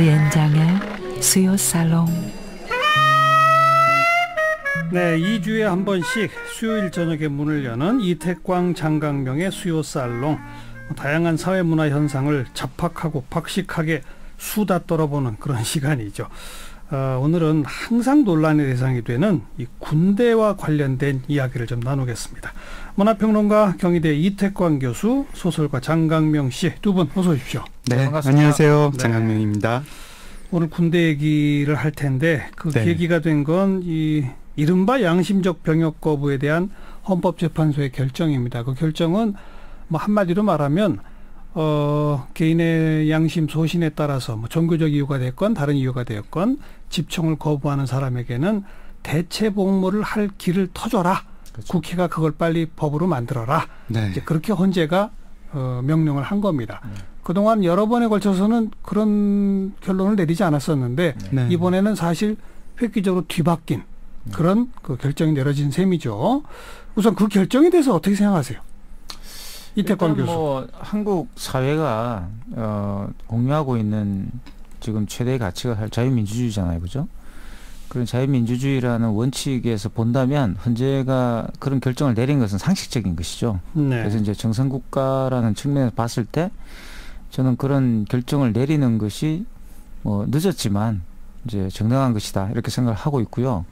유리엔장의 수요 살롱. 네, 2주에 한 번씩 수요일 저녁에 문을 여는 이태광 장강명의 수요 살롱. 다양한 사회문화 현상을 잡학하고 박식하게 수다 떨어보는 그런 시간이죠. 오늘은 항상 논란의 대상이 되는 이 군대와 관련된 이야기를 좀 나누겠습니다. 문화평론가 경희대 이태광 교수, 소설가 장강명 씨 두 분 어서 오십시오. 네, 반갑습니다. 안녕하세요. 장강명입니다. 오늘 군대 얘기를 할 텐데 그 계기가 된 건 이 이른바 양심적 병역 거부에 대한 헌법재판소의 결정입니다. 그 결정은 뭐 한마디로 말하면 개인의 양심 소신에 따라서 뭐 종교적 이유가 됐건 다른 이유가 되었건 집총을 거부하는 사람에게는 대체 복무를 할 길을 터줘라. 그렇죠. 국회가 그걸 빨리 법으로 만들어라. 네. 이제 그렇게 헌재가 명령을 한 겁니다. 그동안 여러 번에 걸쳐서는 그런 결론을 내리지 않았었는데 네. 이번에는 사실 획기적으로 뒤바뀐 그런 그 결정이 내려진 셈이죠. 우선 그 결정에 대해서 어떻게 생각하세요? 이태광 교수. 뭐 한국 사회가 공유하고 있는 지금 최대의 가치가 자유민주주의잖아요, 그죠? 그런 자유민주주의라는 원칙에서 본다면 헌재가 그런 결정을 내린 것은 상식적인 것이죠. 네. 그래서 이제 정상국가라는 측면에서 봤을 때 저는 그런 결정을 내리는 것이 뭐 늦었지만 이제 정당한 것이다 이렇게 생각을 하고 있고요.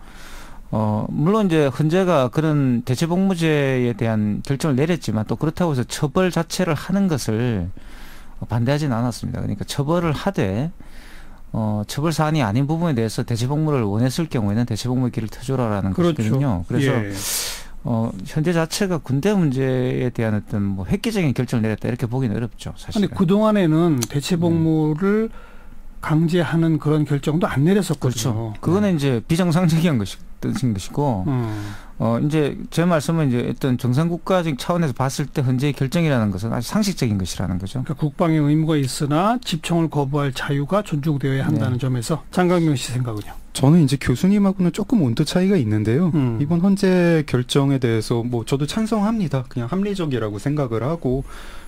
물론 이제 헌재가 그런 대체복무제에 대한 결정을 내렸지만 또 그렇다고 해서 처벌 자체를 하는 것을 반대하지는 않았습니다. 그러니까 처벌을 하되 처벌 사안이 아닌 부분에 대해서 대체복무를 원했을 경우에는 대체복무의 길을 터줘라라는 그렇죠. 것이거든요. 그래서 예. 현재 자체가 군대 문제에 대한 어떤 뭐 획기적인 결정을 내렸다 이렇게 보기는 어렵죠. 사실. 근데 그 동안에는 대체복무를 강제하는 그런 결정도 안 내렸었거든요. 그렇죠. 그거는 이제 비정상적인 것이고, 이제 제 말씀은 이제 어떤 정상국가적 차원에서 봤을 때 헌재의 결정이라는 것은 아주 상식적인 것이라는 거죠. 그러니까 국방의 의무가 있으나 집총을 거부할 자유가 존중되어야 한다는 점에서 장강명 씨 생각은요? 저는 이제 교수님하고는 조금 온도 차이가 있는데요. 이번 헌재 결정에 대해서 뭐 저도 찬성합니다. 그냥 합리적이라고 생각을 하고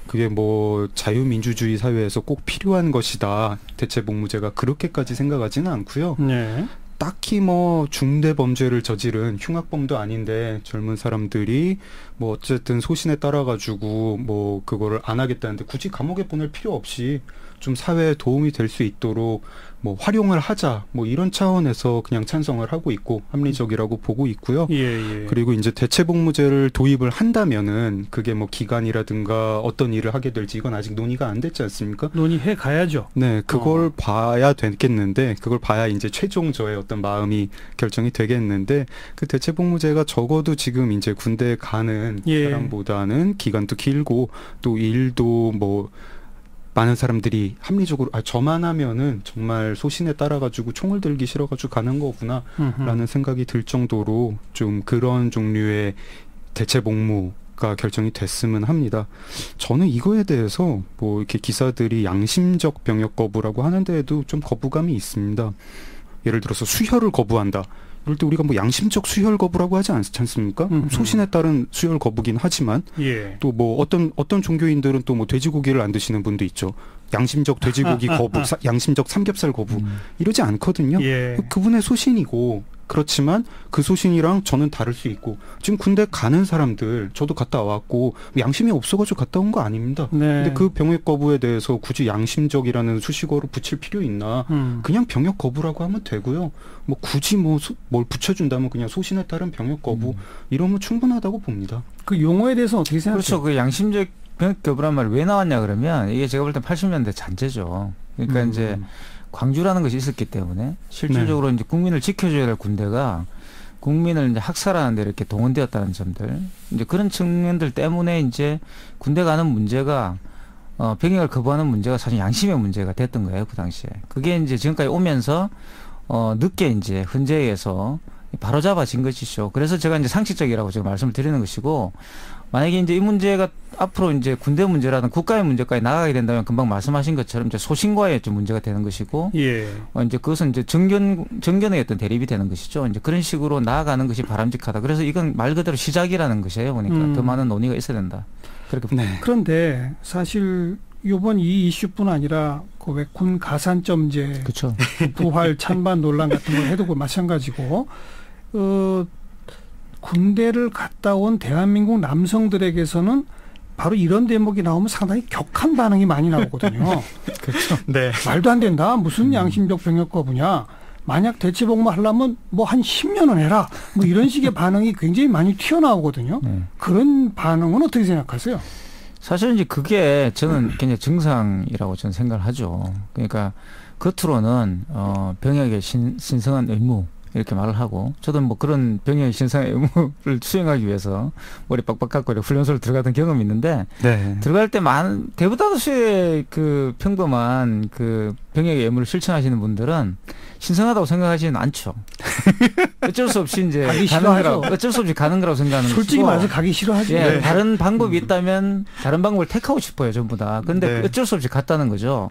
그게 뭐 자유민주주의 사회에서 꼭 필요한 것이다. 대체복무제가 그렇게까지 생각하지는 않고요. 네. 딱히 뭐 중대 범죄를 저지른 흉악범도 아닌데 젊은 사람들이 뭐 어쨌든 소신에 따라 가지고 뭐 그거를 안 하겠다는데 굳이 감옥에 보낼 필요 없이 좀 사회에 도움이 될 수 있도록 뭐 활용을 하자 뭐 이런 차원에서 그냥 찬성을 하고 있고 합리적이라고 보고 있고요. 예. 그리고 이제 대체복무제를 도입을 한다면은 그게 뭐 기간이라든가 어떤 일을 하게 될지 이건 아직 논의가 안 됐지 않습니까? 논의해 가야죠. 네, 그걸 봐야 되겠는데 그걸 봐야 이제 최종 저의 어떤 마음이 결정이 되겠는데 그 대체복무제가 적어도 지금 이제 군대에 가는 사람보다는 기간도 길고 또 일도 뭐 많은 사람들이 합리적으로 저만 하면은 정말 소신에 따라 가지고 총을 들기 싫어 가지고 가는 거구나라는 생각이 들 정도로 좀 그런 종류의 대체복무가 결정이 됐으면 합니다. 저는 이거에 대해서 뭐 이렇게 기사들이 양심적 병역 거부라고 하는데에도 좀 거부감이 있습니다. 예를 들어서 수혈을 거부한다. 이럴 때 우리가 뭐 양심적 수혈 거부라고 하지 않습니까? 소신에 따른 수혈 거부긴 하지만 또 뭐 어떤 종교인들은 또 뭐 돼지고기를 안 드시는 분도 있죠. 양심적 돼지고기 거부, 양심적 삼겹살 거부 이러지 않거든요. 그분의 소신이고 그렇지만 그 소신이랑 저는 다를 수 있고 지금 군대 가는 사람들 저도 갔다 왔고 양심이 없어가지고 갔다 온 거 아닙니다. 네. 근데 그 병역 거부에 대해서 굳이 양심적이라는 수식어로 붙일 필요 있나? 그냥 병역 거부라고 하면 되고요. 뭐 굳이 뭘 붙여준다면 그냥 소신에 따른 병역 거부 이러면 충분하다고 봅니다. 그 용어에 대해서 어떻게 생각하세요? 그렇죠. 그 양심적 병역 거부란 말이 왜 나왔냐 그러면 이게 제가 볼 때 80년대 잔재죠. 그러니까 이제 광주라는 것이 있었기 때문에 실질적으로 이제 국민을 지켜줘야 될 군대가 국민을 이제 학살하는 데 이렇게 동원되었다는 점들, 이제 그런 측면들 때문에 이제 군대 가는 문제가 병역을 거부하는 문제가 사실 양심의 문제가 됐던 거예요, 그 당시에. 그게 이제 지금까지 오면서 늦게 이제 헌재에서 바로잡아진 것이죠. 그래서 제가 이제 상식적이라고 제가 말씀을 드리는 것이고, 만약에 이제 이 문제가 앞으로 이제 군대 문제라든 국가의 문제까지 나가게 된다면 금방 말씀하신 것처럼 이제 소신과의 좀 문제가 되는 것이고, 이제 그것은 이제 정견의 어떤 대립이 되는 것이죠. 이제 그런 식으로 나아가는 것이 바람직하다. 그래서 이건 말 그대로 시작이라는 것이에요. 그러니까 더 많은 논의가 있어야 된다. 그렇게 봅니다. 그런데 사실 이번 이 이슈뿐 아니라 그 왜 군 가산점제, 그렇죠. 부활 찬반 논란 같은 걸 해도 마찬가지고 군대를 갔다 온 대한민국 남성들에게서는 바로 이런 대목이 나오면 상당히 격한 반응이 많이 나오거든요. 그렇죠. 네. 말도 안 된다. 무슨 양심적 병역 거부냐. 만약 대체 복무하려면 뭐 한 10년은 해라. 뭐 이런 식의 반응이 굉장히 많이 튀어나오거든요. 그런 반응은 어떻게 생각하세요? 사실 이제 그게 저는 굉장히 정상이라고 저는 생각을 하죠. 그러니까 겉으로는 병역의 신성한 의무 이렇게 말을 하고, 저도 뭐 그런 병역의 신성한 의무를 수행하기 위해서 머리 빡빡 깎고 이렇게 훈련소를 들어갔던 경험이 있는데, 네. 들어갈 때 대부다수의 그 평범한 그 병역의 의무를 실천하시는 분들은 신성하다고 생각하지는 않죠. 어쩔 수 없이 이제 어쩔 수 없이 가는 거라고 생각하는 거죠. 솔직히 말해서 가기 싫어하죠. 예, 네. 다른 방법이 있다면 다른 방법을 택하고 싶어요, 전부 다. 근데 네. 어쩔 수 없이 갔다는 거죠.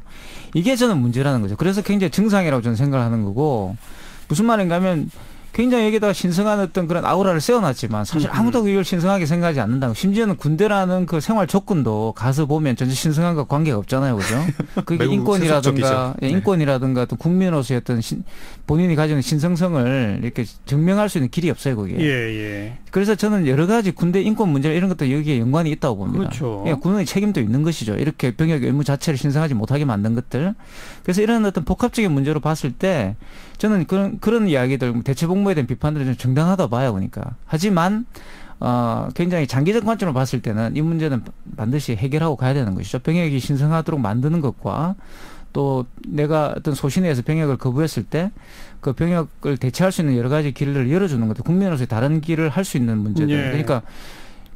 이게 저는 문제라는 거죠. 그래서 굉장히 정상이라고 저는 생각을 하는 거고, 무슨 말인가 하면 굉장히 여기다가 신성한 어떤 그런 아우라를 세워놨지만 사실 아무도 이걸 신성하게 생각하지 않는다고. 심지어는 군대라는 그 생활 조건도 가서 보면 전혀 신성한과 관계가 없잖아요. 그죠? 그게 인권이라든가, 네. 인권이라든가 또 국민으로서의 어떤 본인이 가지는 신성성을 이렇게 증명할 수 있는 길이 없어요. 그게. 예. 그래서 저는 여러 가지 군대 인권 문제 이런 것도 여기에 연관이 있다고 봅니다. 그렇죠. 그러니까 군의 책임도 있는 것이죠. 이렇게 병역 의무 자체를 신성하지 못하게 만든 것들. 그래서 이런 어떤 복합적인 문제로 봤을 때 저는 그런 이야기들, 대체 복무에 대한 비판들은 좀 정당하다고 봐요. 그러니까. 하지만 굉장히 장기적 관점으로 봤을 때는 이 문제는 반드시 해결하고 가야 되는 것이죠. 병역이 신성하도록 만드는 것과 또 내가 어떤 소신에 의해서 병역을 거부했을 때 그 병역을 대체할 수 있는 여러 가지 길을 열어주는 것도 국민으로서의 다른 길을 할 수 있는 문제들. 예. 그러니까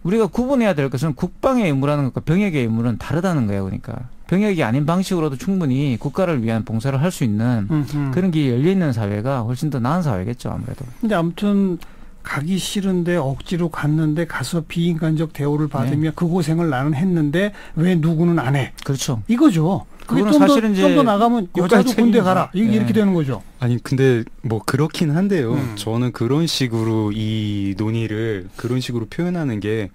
우리가 구분해야 될 것은 국방의 의무라는 것과 병역의 의무는 다르다는 거예요. 그러니까 병역이 아닌 방식으로도 충분히 국가를 위한 봉사를 할 수 있는 그런 길이 열려있는 사회가 훨씬 더 나은 사회겠죠. 아무래도. 근데 아무튼 가기 싫은데 억지로 갔는데 가서 비인간적 대우를 받으며 네. 그 고생을 나는 했는데 왜 누구는 안 해? 그렇죠. 이거죠. 그게 사실은 좀 더 나가면 여자도 군대 가라. 이렇게 되는 거죠. 아니 근데 뭐 그렇긴 한데요. 저는 그런 식으로 이 논의를 그런 식으로 표현하는 게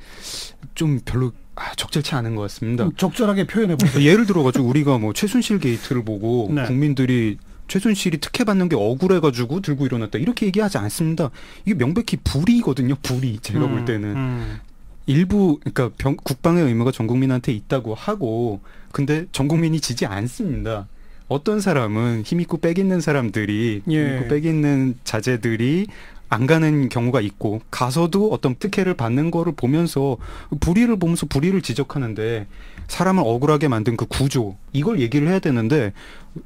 좀 별로 적절치 않은 것 같습니다. 적절하게 표현해 보세요. 예를 들어가지고 우리가 뭐 최순실 게이트를 보고 네. 국민들이 최순실이 특혜받는 게 억울해가지고 들고 일어났다 이렇게 얘기하지 않습니다. 이게 명백히 불이거든요. 불이 제가 볼 때는. 일부 그러니까 국방의 의무가 전 국민한테 있다고 하고 근데 전 국민이 지지 않습니다. 어떤 사람은 힘있고 빽 있는 사람들이 힘있고 빽 있는 자제들이 안 가는 경우가 있고 가서도 어떤 특혜를 받는 거를 보면서 불의를 보면서 불의를 지적하는데 사람을 억울하게 만든 그 구조 이걸 얘기를 해야 되는데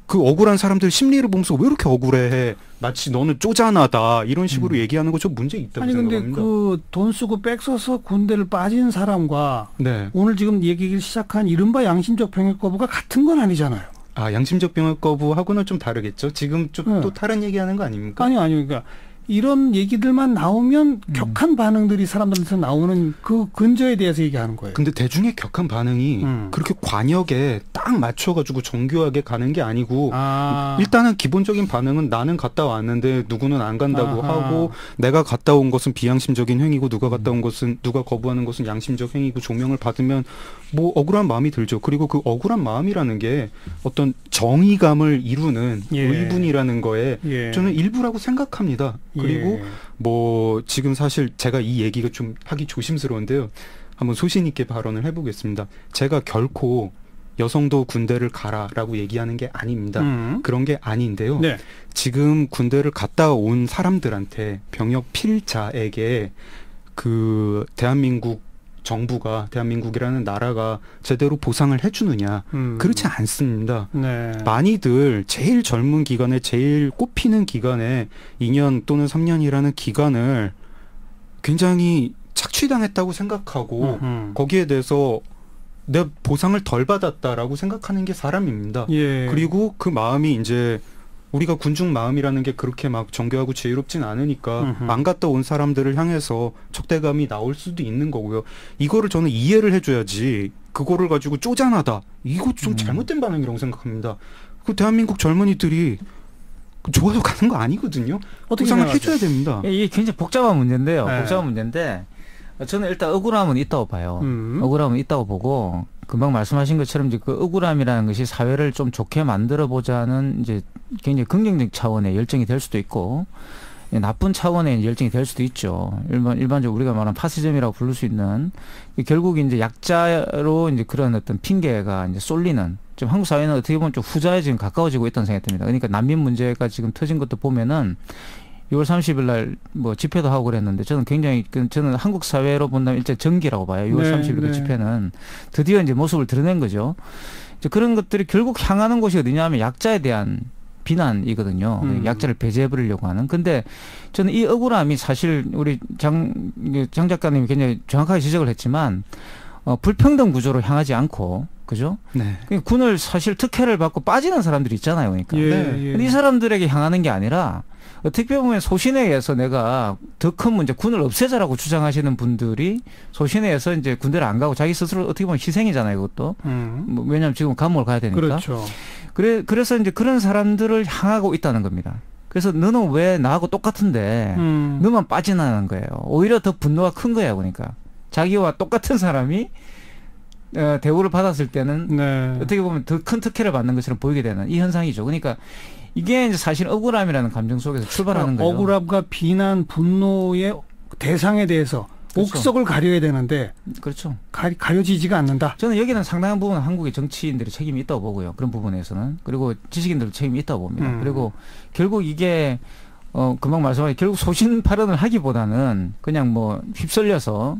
그 억울한 사람들 심리를 보면서 왜 이렇게 억울해 마치 너는 쪼잔하다 이런 식으로 얘기하는 거 좀 문제 있다고 생각합니다. 아니 근데 그 돈 쓰고 백 써서 군대를 빠진 사람과 네. 오늘 지금 얘기를 시작한 이른바 양심적 병역 거부가 같은 건 아니잖아요. 아 양심적 병역 거부하고는 좀 다르겠죠. 지금 좀 또 다른 얘기하는 거 아닙니까? 아니요. 그러니까 이런 얘기들만 나오면 격한 반응들이 사람들한테 나오는 그 근저에 대해서 얘기하는 거예요. 근데 대중의 격한 반응이 그렇게 관역에 딱 맞춰가지고 정교하게 가는 게 아니고 일단은 기본적인 반응은 나는 갔다 왔는데 누구는 안 간다고 하고 내가 갔다 온 것은 비양심적인 행위고 누가 갔다 온 것은 누가 거부하는 것은 양심적 행위고 조명을 받으면 뭐 억울한 마음이 들죠. 그리고 그 억울한 마음이라는 게 어떤 정의감을 이루는 의분이라는 거에 저는 일부라고 생각합니다. 그리고 뭐 지금 사실 제가 이 얘기가 좀 하기 조심스러운데요. 한번 소신 있게 발언을 해보겠습니다. 제가 결코 여성도 군대를 가라라고 얘기하는 게 아닙니다. 그런 게 아닌데요. 네. 지금 군대를 갔다 온 사람들한테 병역 필자에게 그 대한민국 정부가 대한민국이라는 나라가 제대로 보상을 해주느냐 그렇지 않습니다. 네. 많이들 제일 젊은 기간에 제일 꼽히는 기간에 2년 또는 3년이라는 기간을 굉장히 착취당했다고 생각하고 거기에 대해서 내 보상을 덜 받았다라고 생각하는 게 사람입니다. 예. 그리고 그 마음이 이제 우리가 군중 마음이라는 게 그렇게 막 정교하고 지혜롭진 않으니까 안 갔다 온 사람들을 향해서 적대감이 나올 수도 있는 거고요. 이거를 저는 이해를 해줘야지 그거를 가지고 쪼잔하다. 이거 좀 잘못된 반응이라고 생각합니다. 그 대한민국 젊은이들이 좋아서 가는 거 아니거든요. 보상을 해줘야 됩니다. 이게 굉장히 복잡한 문제인데요. 네. 복잡한 문제인데 저는 일단 억울함은 있다고 봐요. 억울함은 있다고 보고 금방 말씀하신 것처럼 이제 그 억울함이라는 것이 사회를 좀 좋게 만들어 보자는 이제 굉장히 긍정적 차원의 열정이 될 수도 있고 나쁜 차원의 열정이 될 수도 있죠. 일반적으로 우리가 말하는 파시즘이라고 부를 수 있는 결국 이제 약자로 이제 그런 어떤 핑계가 이제 쏠리는 지금 한국 사회는 어떻게 보면 좀 후자에 지금 가까워지고 있다는 생각이 듭니다. 그러니까 난민 문제가 지금 터진 것도 보면은 6월 30일 날 뭐 집회도 하고 그랬는데 저는 굉장히 저는 한국 사회로 본다면 일제 정기라고 봐요. 6월 30일 그 집회는 드디어 이제 모습을 드러낸 거죠. 이제 그런 것들이 결국 향하는 곳이 어디냐 하면 약자에 대한 비난이거든요. 약자를 배제해버리려고 하는. 근데 저는 이 억울함이 사실 우리 장 작가님이 굉장히 정확하게 지적을 했지만 불평등 구조로 향하지 않고 그죠? 네. 군을 사실 특혜를 받고 빠지는 사람들이 있잖아요. 그러니까. 근데 이 사람들에게 향하는 게 아니라 어떻게 보면 소신에 의해서 내가 더 큰 문제, 군을 없애자라고 주장하시는 분들이 소신에 의해서 이제 군대를 안 가고 자기 스스로 어떻게 보면 희생이잖아요, 그것도. 뭐 왜냐하면 지금 감옥을 가야 되니까. 그렇죠. 그래서 이제 그런 사람들을 향하고 있다는 겁니다. 그래서 너는 왜 나하고 똑같은데 너만 빠지나는 거예요. 오히려 더 분노가 큰 거예요, 그러니까. 자기와 똑같은 사람이 대우를 받았을 때는 네. 어떻게 보면 더 큰 특혜를 받는 것처럼 보이게 되는 이 현상이죠. 그러니까 이게 이제 사실 억울함이라는 감정 속에서 출발하는 거예요. 억울함과 비난, 분노의 대상에 대해서 그렇죠. 옥석을 가려야 되는데 그렇죠. 가려지지가 않는다. 저는 여기는 상당한 부분은 한국의 정치인들의 책임이 있다고 보고요. 그런 부분에서는. 그리고 지식인들도 책임이 있다고 봅니다. 그리고 결국 이게 금방 말씀하신 결국 소신 발언을 하기보다는 그냥 뭐 휩쓸려서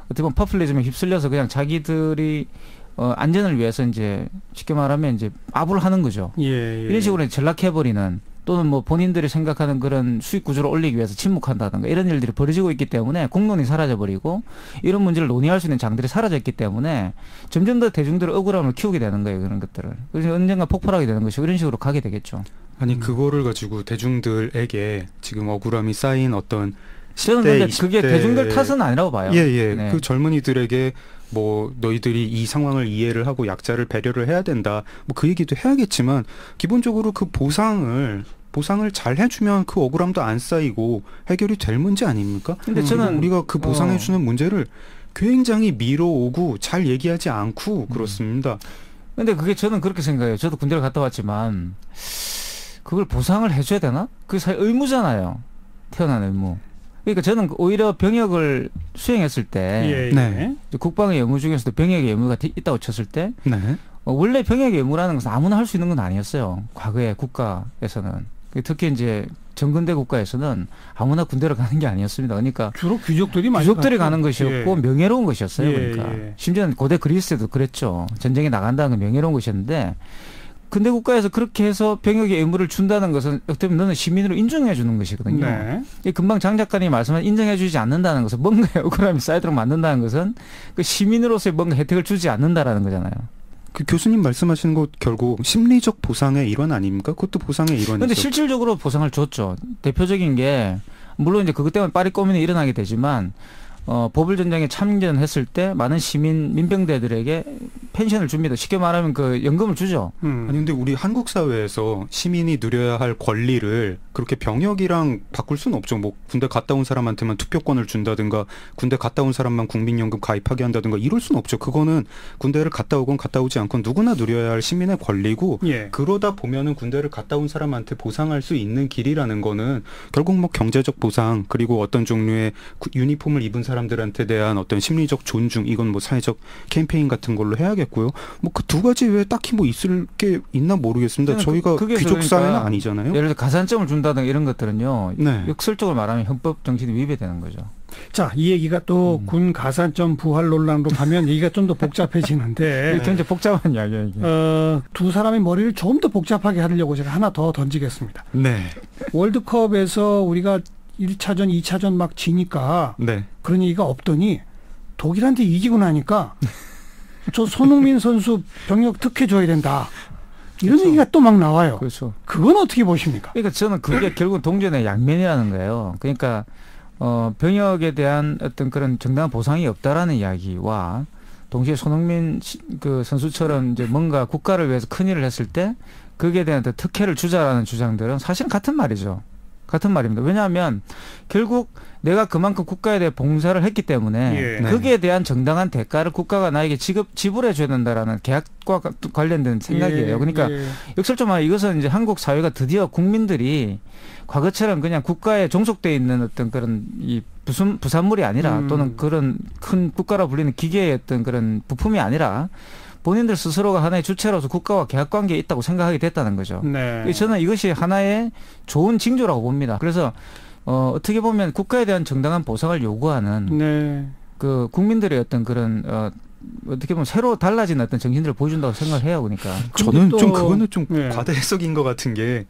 어떻게 보면 퍼플리즘에 휩쓸려서 그냥 자기들이 안전을 위해서 이제 쉽게 말하면 이제 압을 하는 거죠. 예. 이런 식으로 전락해버리는 또는 뭐 본인들이 생각하는 그런 수익 구조를 올리기 위해서 침묵한다든가 이런 일들이 벌어지고 있기 때문에 공론이 사라져버리고 이런 문제를 논의할 수 있는 장들이 사라졌기 때문에 점점 더 대중들의 억울함을 키우게 되는 거예요. 그런 것들을. 그래서 언젠가 폭발하게 되는 것이고 이런 식으로 가게 되겠죠. 아니 그거를 가지고 대중들에게 지금 억울함이 쌓인 어떤 저는 10대, 근데 20대 그게 대중들 탓은 아니라고 봐요. 예. 네. 그 젊은이들에게 뭐 너희들이 이 상황을 이해를 하고 약자를 배려를 해야 된다. 뭐 그 얘기도 해야겠지만 기본적으로 그 보상을 잘 해주면 그 억울함도 안 쌓이고 해결이 될 문제 아닙니까? 근데 저는 우리가 그 보상해주는 문제를 굉장히 미뤄오고 잘 얘기하지 않고 그렇습니다. 근데 그게 저는 그렇게 생각해요. 저도 군대를 갔다 왔지만 그걸 보상을 해줘야 되나? 그게 사실 의무잖아요. 태어난 의무. 그러니까 저는 오히려 병역을 수행했을 때 네. 국방의 의무 중에서도 병역의 의무가 있다고 쳤을 때 네. 원래 병역의 의무라는 것은 아무나 할 수 있는 건 아니었어요. 과거의 국가에서는. 특히 이제 정근대 국가에서는 아무나 군대를 가는 게 아니었습니다. 그러니까 주로 귀족들이 가는 것이었고 명예로운 것이었어요. 그러니까 심지어는 고대 그리스에도 그랬죠. 전쟁에 나간다는 건 명예로운 것이었는데 근대 국가에서 그렇게 해서 병역의 의무를 준다는 것은 어떻게 보면 너는 시민으로 인정해 주는 것이거든요. 네. 금방 장 작가님이 말씀한 인정해 주지 않는다는 것은 뭔가의 억울함이 쌓이도록 만든다는 것은 그 시민으로서의 뭔가 혜택을 주지 않는다라는 거잖아요. 그 교수님 말씀하시는 거 결국 심리적 보상의 일환 아닙니까? 그것도 보상의 일환이죠. 그런데 실질적으로 보상을 줬죠. 대표적인 게 물론 이제 그것 때문에 파리 꼬민이 일어나게 되지만 보불 전쟁에 참전했을 때 많은 민병대들에게 펜션을 줍니다. 쉽게 말하면 그 연금을 주죠. 아니 근데 우리 한국 사회에서 시민이 누려야 할 권리를 그렇게 병역이랑 바꿀 수는 없죠. 뭐 군대 갔다 온 사람한테만 투표권을 준다든가 군대 갔다 온 사람만 국민연금 가입하게 한다든가 이럴 수는 없죠. 그거는 군대를 갔다 오건 갔다 오지 않건 누구나 누려야 할 시민의 권리고 그러다 보면은 군대를 갔다 온 사람한테 보상할 수 있는 길이라는 거는 결국 뭐 경제적 보상 그리고 어떤 종류의 유니폼을 입은 사람들한테 대한 어떤 심리적 존중 이건 뭐 사회적 캠페인 같은 걸로 해야겠고요. 뭐 그 두 가지 외에 딱히 뭐 있을 게 있나 모르겠습니다. 저희가 귀족 사회는 아니잖아요. 예를 들어 가산점을 준다든가 이런 것들은요. 네. 역설적으로 말하면 헌법 정신이 위배되는 거죠. 자, 이 얘기가 또 군 가산점 부활 논란으로 가면 얘기가 좀 더 복잡해지는데 굉장히 복잡한 이야기예요. 이게. 두 사람의 머리를 조금 더 복잡하게 하려고 제가 하나 더 던지겠습니다. 네. 월드컵에서 우리가 1차전, 2차전 막 지니까 그런 얘기가 없더니 독일한테 이기고 나니까 저 손흥민 선수 병역 특혜 줘야 된다. 이런 얘기가 또 막 나와요. 그렇죠. 그건 어떻게 보십니까? 그러니까 저는 그게 결국 동전의 양면이라는 거예요. 그러니까 병역에 대한 어떤 그런 정당한 보상이 없다라는 이야기와 동시에 손흥민 그 선수처럼 이제 뭔가 국가를 위해서 큰 일을 했을 때 거기에 대한 특혜를 주자라는 주장들은 사실은 같은 말이죠. 같은 말입니다. 왜냐하면 결국 내가 그만큼 국가에 대해 봉사를 했기 때문에 거기에 대한 정당한 대가를 국가가 나에게 지불해 줘야 된다라는 계약과 관련된 생각이에요. 그러니까 역설적으로 말하면 이것은 이제 한국 사회가 드디어 국민들이 과거처럼 그냥 국가에 종속돼 있는 어떤 그런 이 부산물이 아니라 또는 그런 큰 국가라 불리는 기계의 어떤 그런 부품이 아니라 본인들 스스로가 하나의 주체로서 국가와 계약관계에 있다고 생각하게 됐다는 거죠. 네. 저는 이것이 하나의 좋은 징조라고 봅니다. 그래서 어떻게 보면 국가에 대한 정당한 보상을 요구하는 그 국민들의 어떤 그런 어떻게 보면 새로 달라진 어떤 정신들을 보여준다고 생각을 해요. 그러니까 저는 좀 그거는 좀 과대 해석인 것 같은 게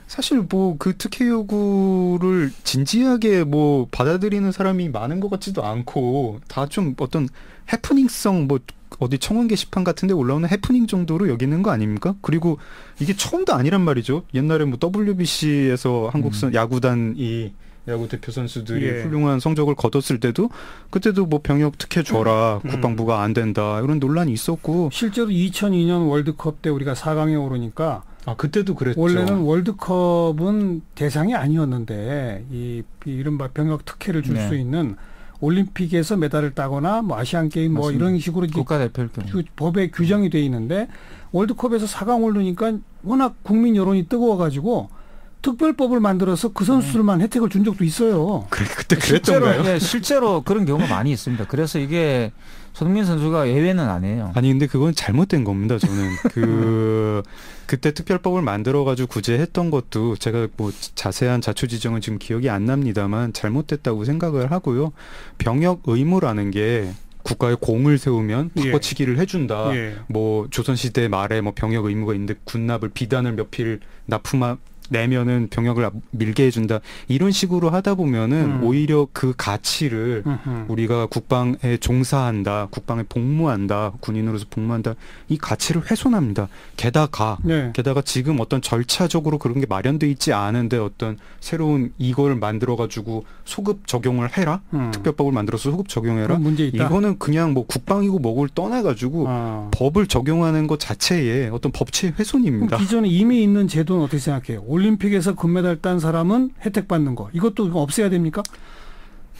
사실 뭐 그 특혜 요구를 진지하게 뭐 받아들이는 사람이 많은 것 같지도 않고 다 좀 어떤 해프닝성 뭐 어디 청원 게시판 같은 데 올라오는 해프닝 정도로 여기는 거 아닙니까? 그리고 이게 처음도 아니란 말이죠. 옛날에 뭐 WBC에서 한국 야구단이 야구 대표 선수들이 훌륭한 성적을 거뒀을 때도 그때도 뭐 병역 특혜 줘라 국방부가 안 된다 이런 논란이 있었고 실제로 2002년 월드컵 때 우리가 4강에 오르니까 그때도 그랬죠. 원래는 월드컵은 대상이 아니었는데 이 이른바 병역 특혜를 줄 수 있는 올림픽에서 메달을 따거나 뭐 아시안 게임 뭐 이런 식으로 국가대표일 경우 법에 규정이 돼 있는데 월드컵에서 4강 오르니까 워낙 국민 여론이 뜨거워가지고 특별법을 만들어서 그 선수들만 혜택을 준 적도 있어요. 그때 그랬던가요? 실제로 그런 경우가 많이 있습니다. 그래서 이게 손흥민 선수가 예외는 아니에요. 아니 근데 그건 잘못된 겁니다. 저는 그때 특별법을 만들어가지고 구제했던 것도 제가 뭐 자세한 자초지정은 지금 기억이 안 납니다만 잘못됐다고 생각을 하고요. 병역 의무라는 게 국가의 공을 세우면 바꿔치기를 해준다. 뭐 조선시대 말에 뭐 병역 의무가 있는데 군납을 비단을 몇 필 내면은 병역을 밀게 해준다. 이런 식으로 하다 보면은 오히려 그 가치를 우리가 국방에 종사한다. 국방에 복무한다. 군인으로서 복무한다. 이 가치를 훼손합니다. 게다가 지금 어떤 절차적으로 그런 게 마련돼 있지 않은데 어떤 새로운 이걸 만들어가지고 소급 적용을 해라. 특별법을 만들어서 소급 적용해라. 문제 있다. 이거는 그냥 뭐 국방이고 뭐고를 떠나가지고 법을 적용하는 것 자체에 어떤 법치의 훼손입니다. 기존에 이미 있는 제도는 어떻게 생각해요? 올림픽에서 금메달 딴 사람은 혜택 받는 거. 이것도 없애야 됩니까?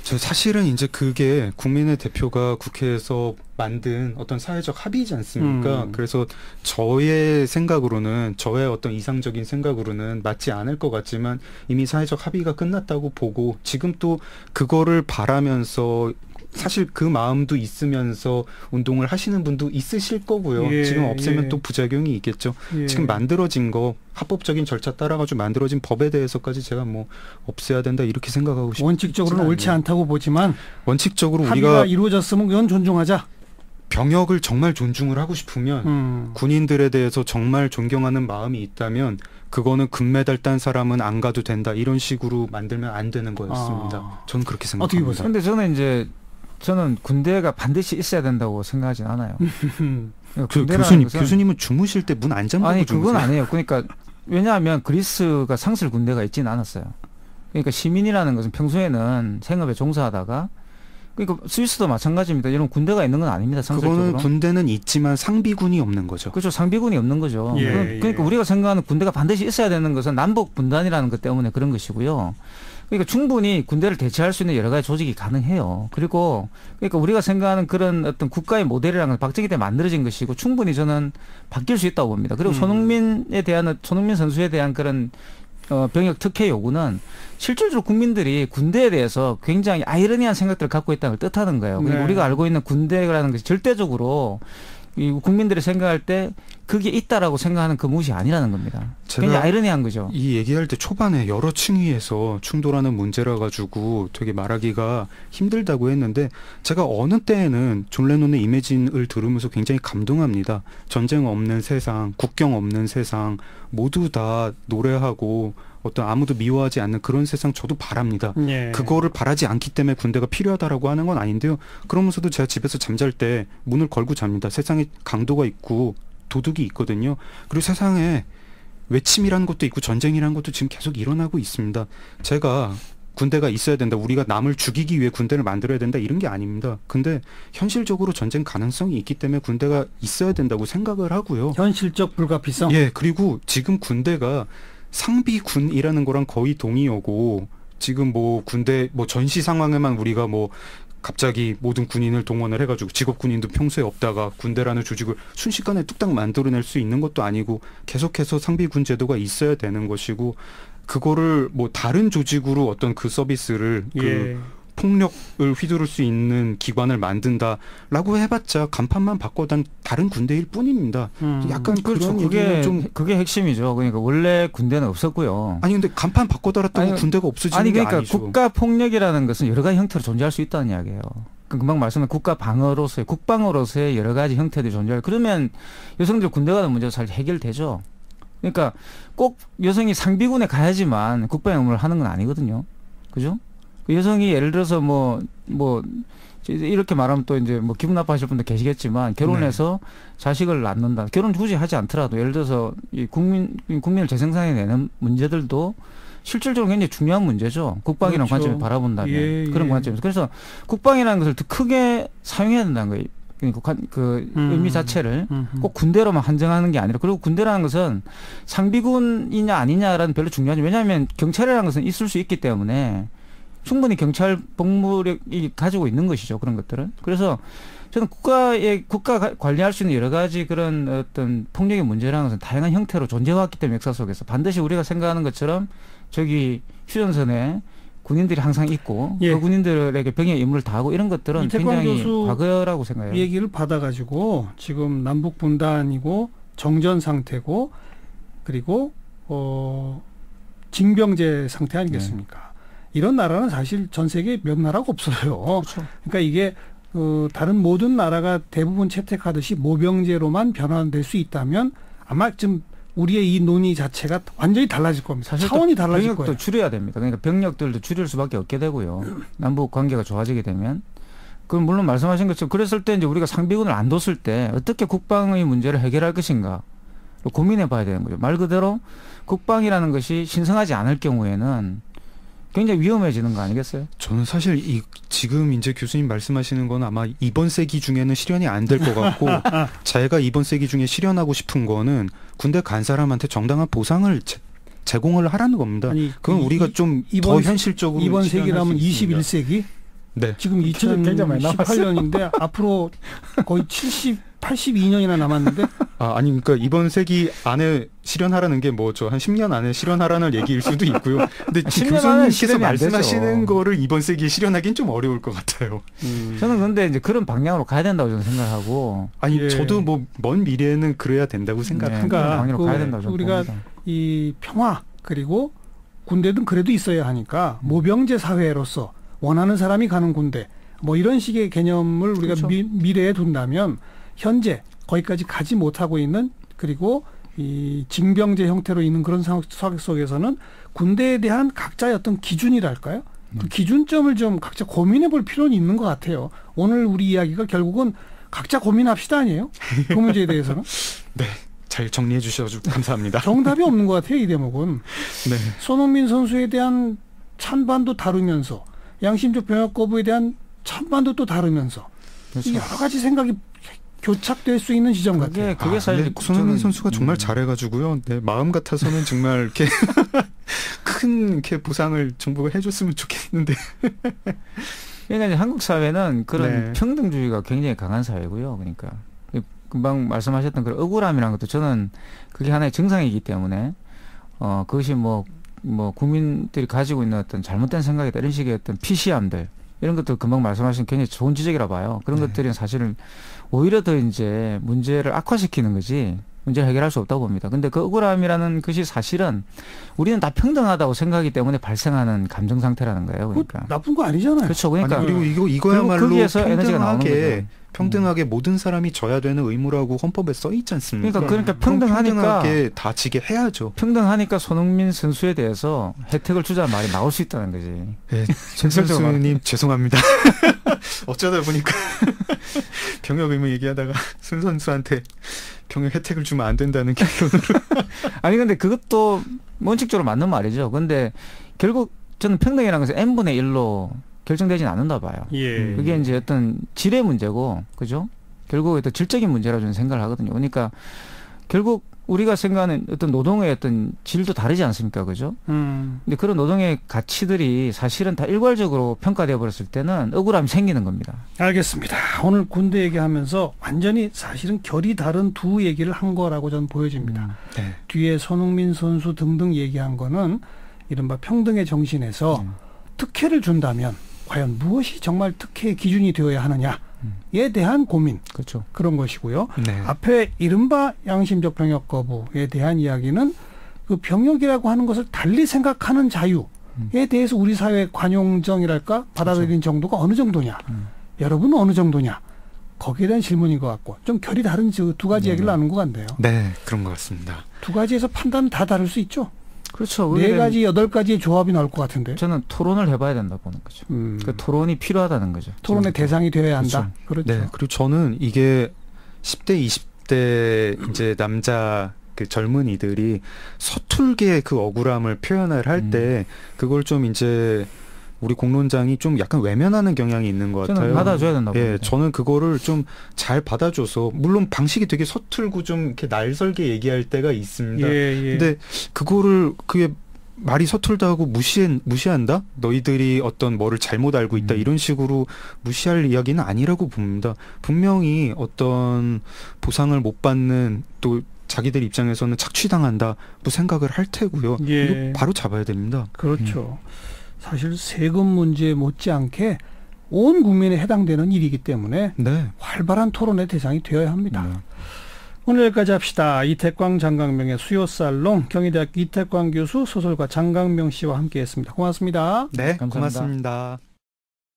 사실은 이제 그게 국민의 대표가 국회에서 만든 어떤 사회적 합의이지 않습니까? 그래서 저의 생각으로는 저의 어떤 이상적인 생각으로는 맞지 않을 것 같지만 이미 사회적 합의가 끝났다고 보고 지금 또 그거를 바라면서 사실 그 마음도 있으면서 운동을 하시는 분도 있으실 거고요. 지금 없애면 또 부작용이 있겠죠. 지금 만들어진 거 합법적인 절차 따라가지고 만들어진 법에 대해서까지 제가 뭐 없애야 된다 이렇게 생각하고 싶습니다. 원칙적으로는 옳지 않다고 보지만 원칙적으로 합의가 이루어졌으면 그건 존중하자. 병역을 정말 존중을 하고 싶으면 군인들에 대해서 정말 존경하는 마음이 있다면 그거는 금메달 딴 사람은 안 가도 된다 이런 식으로 만들면 안 되는 거였습니다. 저는 그렇게 생각합니다. 어떻게 보세요? 그런데 저는 군대가 반드시 있어야 된다고 생각하진 않아요. 교수님은 주무실 때 문 안 잠그고 아니 주무세요? 그건 아니에요. 그러니까 왜냐하면 그리스가 상술 군대가 있지는 않았어요. 그러니까 시민이라는 것은 평소에는 생업에 종사하다가 그러니까 스위스도 마찬가지입니다. 여러분 군대가 있는 건 아닙니다. 상술적으로. 그거는 군대는 있지만 상비군이 없는 거죠. 그렇죠. 상비군이 없는 거죠. 그러니까 우리가 생각하는 군대가 반드시 있어야 되는 것은 남북 분단이라는 것 때문에 그런 것이고요. 그러니까 충분히 군대를 대체할 수 있는 여러 가지 조직이 가능해요. 그리고 그러니까 우리가 생각하는 그런 어떤 국가의 모델이라는 건 박정희 때 만들어진 것이고 충분히 저는 바뀔 수 있다고 봅니다. 그리고 손흥민 선수에 대한 그런 병역 특혜 요구는 실질적으로 국민들이 군대에 대해서 굉장히 아이러니한 생각들을 갖고 있다는 걸 뜻하는 거예요. 그리고 우리가 알고 있는 군대라는 것이 절대적으로 이 국민들이 생각할 때 그게 있다라고 생각하는 그 무엇이 아니라는 겁니다. 굉장히 아이러니한 거죠. 이 얘기할 때 초반에 여러 층위에서 충돌하는 문제라 가지고 되게 말하기가 힘들다고 했는데 제가 어느 때에는 존 레논의 이매진을 들으면서 굉장히 감동합니다. 전쟁 없는 세상, 국경 없는 세상 모두 다 노래하고 어떤 아무도 미워하지 않는 그런 세상 저도 바랍니다. 그거를 바라지 않기 때문에 군대가 필요하다라고 하는 건 아닌데요. 그러면서도 제가 집에서 잠잘 때 문을 걸고 잡니다. 세상에 강도가 있고 도둑이 있거든요. 그리고 세상에 외침이라는 것도 있고 전쟁이라는 것도 지금 계속 일어나고 있습니다. 제가 군대가 있어야 된다. 우리가 남을 죽이기 위해 군대를 만들어야 된다. 이런 게 아닙니다. 근데 현실적으로 전쟁 가능성이 있기 때문에 군대가 있어야 된다고 생각을 하고요. 현실적 불가피성? 그리고 지금 군대가 상비군이라는 거랑 거의 동의어고 지금 뭐 군대 뭐 전시 상황에만 우리가 뭐 갑자기 모든 군인을 동원을 해가지고 직업 군인도 평소에 없다가 군대라는 조직을 순식간에 뚝딱 만들어낼 수 있는 것도 아니고 계속해서 상비군 제도가 있어야 되는 것이고 그거를 뭐 다른 조직으로 어떤 그 서비스를 그 폭력을 휘두를 수 있는 기관을 만든다라고 해봤자 간판만 바꿔단 다른 군대일 뿐입니다. 약간 그렇죠. 그런 얘기는 좀 그게 핵심이죠. 그러니까 원래 군대는 없었고요. 아니 근데 간판 바꿔달았다고 군대가 없어지는 게 그러니까 아니죠. 국가 폭력이라는 것은 여러 가지 형태로 존재할 수 있다는 이야기예요. 금방 말씀한 국가 방어로서의 국방으로서의 여러 가지 형태들이 존재할. 그러면 여성들 군대 가는 문제가 사실 해결되죠. 그러니까 꼭 여성이 상비군에 가야지만 국방의 업무를 하는 건 아니거든요. 그죠? 여성이 예를 들어서 뭐 이렇게 말하면 또 이제 뭐 기분 나빠하실 분도 계시겠지만 결혼해서 자식을 낳는다. 결혼 굳이 하지 않더라도 예를 들어서 이 국민을 재생산해내는 문제들도 실질적으로 굉장히 중요한 문제죠. 국방이라는 그렇죠. 관점을 바라본다면 그런 관점에서 그래서 국방이라는 것을 더 크게 사용해야 된다는 거예요. 그러니까 그 의미 자체를 꼭 군대로만 한정하는 게 아니라 그리고 군대라는 것은 상비군이냐 아니냐라는 별로 중요하지. 왜냐하면 경찰이라는 것은 있을 수 있기 때문에 충분히 경찰 복무력이 가지고 있는 것이죠. 그런 것들은. 그래서 저는 국가 관리할 수 있는 여러 가지 그런 어떤 폭력의 문제라는 것은 다양한 형태로 존재해왔기 때문에 역사 속에서 반드시 우리가 생각하는 것처럼 저기 휴전선에 군인들이 항상 있고 그 군인들에게 병의 임무를 다하고 이런 것들은 굉장히 과거라고 생각해요. 얘기를 받아가지고 지금 남북 분단이고 정전 상태고 그리고 징병제 상태 아니겠습니까? 이런 나라는 사실 전 세계에 몇 나라가 없어요. 그렇죠. 그러니까 이게 다른 모든 나라가 대부분 채택하듯이 모병제로만 변환될 수 있다면 아마 좀 우리의 이 논의 자체가 완전히 달라질 겁니다. 사실 차원이 달라질 거예요. 병력도 줄여야 됩니다. 그러니까 병력들도 줄일 수밖에 없게 되고요. 남북 관계가 좋아지게 되면. 그럼 물론 말씀하신 것처럼 그랬을 때 이제 우리가 상비군을 안 뒀을 때 어떻게 국방의 문제를 해결할 것인가 고민해 봐야 되는 거죠. 말 그대로 국방이라는 것이 신성하지 않을 경우에는 굉장히 위험해지는 거 아니겠어요? 저는 사실 지금 이제 교수님 말씀하시는 건 아마 이번 세기 중에는 실현이 안 될 것 같고 제가 이번 세기 중에 실현하고 싶은 거는 군대 간 사람한테 정당한 보상을 제공을 하라는 겁니다. 아니, 그건 우리가 좀 더 현실적으로 이번 세기라면 21세기? 네. 지금 2018년인데 앞으로 거의 82년이나 남았는데 아니 그러니까 이번 세기 안에 실현하라는 게 뭐 저 한 10년 안에 실현하라는 얘기일 수도 있고요. 근데 교수님께서 말씀하시는 거를 이번 세기에 실현하기는 좀 어려울 것 같아요. 저는 근데 이제 그런 방향으로 가야 된다고 저는 생각하고 아니 저도 뭐 먼 미래에는 그래야 된다고 생각합니다. 방향으로 가야 된다고 저는 우리가 봅니다. 이 평화 그리고 군대든 그래도 있어야 하니까 모병제 사회로서 원하는 사람이 가는 군대 뭐 이런 식의 개념을 우리가 그렇죠. 미래에 둔다면 현재 거기까지 가지 못하고 있는 그리고 이 징병제 형태로 있는 그런 상황 속에서는 군대에 대한 각자의 어떤 기준이랄까요? 그 기준점을 좀 각자 고민해 볼 필요는 있는 것 같아요. 오늘 우리 이야기가 결국은 각자 고민합시다 아니에요? 그 문제에 대해서는. 네. 잘 정리해 주셔서 감사합니다. 정답이 없는 것 같아요. 이 대목은. 네. 손흥민 선수에 대한 찬반도 다루면서 양심적 병역 거부에 대한 찬반도 또 다루면서 그렇죠. 여러 가지 생각이 교착될 수 있는 지점 같아요. 그게 사실 손흥민 선수가 정말 잘해가지고요. 네, 마음 같아서는 정말 이렇게 큰 이렇게 보상을 정부가 해줬으면 좋겠는데. 그러니까 한국 사회는 그런 평등주의가 굉장히 강한 사회고요. 그러니까 금방 말씀하셨던 그런 억울함이라는 것도 저는 그게 하나의 정상이기 때문에 그것이 뭐 국민들이 가지고 있는 어떤 잘못된 생각이다 이런 식의 어떤 피시함들 이런 것도 금방 말씀하신 굉장히 좋은 지적이라 봐요. 그런 것들이 사실은 오히려 더 이제 문제를 악화시키는 거지 문제를 해결할 수 없다고 봅니다. 근데 그 억울함이라는 것이 사실은 우리는 다 평등하다고 생각하기 때문에 발생하는 감정 상태라는 거예요. 그러니까 나쁜 거 아니잖아요. 그렇죠. 그러니까 아니, 그리고 이거야말로 에너지가 나오는 거죠. 평등하게 모든 사람이 져야 되는 의무라고 헌법에 써 있지 않습니까? 그러니까 평등하니까 평등하게 다 지게 해야죠. 평등하니까 손흥민 선수에 대해서 혜택을 주자는 말이 나올 수 있다는 거지. 네, 손 선수님 죄송합니다. 어쩌다 보니까 병역 의무 얘기하다가 손 선수한테 병역 혜택을 주면 안 된다는 결론으로. 아니 근데 그것도 원칙적으로 맞는 말이죠. 근데 결국 저는 평등이라는 것은 n분의 1로 결정되지는 않는다 봐요. 그게 이제 어떤 질의 문제고, 그죠? 결국 어떤 질적인 문제라고 저는 생각을 하거든요. 그러니까 결국 우리가 생각하는 어떤 노동의 어떤 질도 다르지 않습니까? 그죠? 근데 그런 노동의 가치들이 사실은 다 일괄적으로 평가되어 버렸을 때는 억울함이 생기는 겁니다. 알겠습니다. 오늘 군대 얘기하면서 완전히 사실은 결이 다른 두 얘기를 한 거라고 저는 보여집니다. 네. 뒤에 손흥민 선수 등등 얘기한 거는 이른바 평등의 정신에서 특혜를 준다면 과연 무엇이 정말 특혜의 기준이 되어야 하느냐에 대한 고민. 그렇죠. 그런 것이고요. 네. 앞에 이른바 양심적 병역 거부에 대한 이야기는 그 병역이라고 하는 것을 달리 생각하는 자유에 대해서 우리 사회의 관용정이랄까 받아들이는 그렇죠. 정도가 어느 정도냐. 여러분은 어느 정도냐. 거기에 대한 질문인 것 같고 좀 결이 다른 두 가지 얘기를 나눈 것 같네요. 네, 그런 것 같습니다. 두 가지에서 판단은 다 다를 수 있죠. 그렇죠. 4가지, 8가지의 조합이 나올 것 같은데. 저는 토론을 해봐야 된다 보는 거죠. 그 토론이 필요하다는 거죠. 토론의 대상이 되어야 한다. 그렇죠. 그렇죠. 네, 그리고 저는 이게 10대, 20대 이제 남자 그 젊은이들이 서툴게 그 억울함을 표현을 할 때 그걸 좀 이제 우리 공론장이 좀 약간 외면하는 경향이 있는 것 같아요. 저는 받아줘야 된다고. 예, 저는 그거를 좀 잘 받아줘서 물론 방식이 되게 서툴고 좀 이렇게 날설게 얘기할 때가 있습니다. 예. 근데 그거를 그게 말이 서툴다고 무시한다? 너희들이 어떤 뭐를 잘못 알고 있다 이런 식으로 무시할 이야기는 아니라고 봅니다. 분명히 어떤 보상을 못 받는 또 자기들 입장에서는 착취당한다고 생각을 할 테고요. 예. 이거 바로 잡아야 됩니다. 그렇죠. 사실 세금 문제 못지않게 온 국민에 해당되는 일이기 때문에 네. 활발한 토론의 대상이 되어야 합니다. 네. 오늘 여기까지 합시다. 이태광 장강명의 수요살롱 경희대학교 이태광 교수 소설가 장강명 씨와 함께했습니다. 고맙습니다. 네, 감사합니다. 고맙습니다.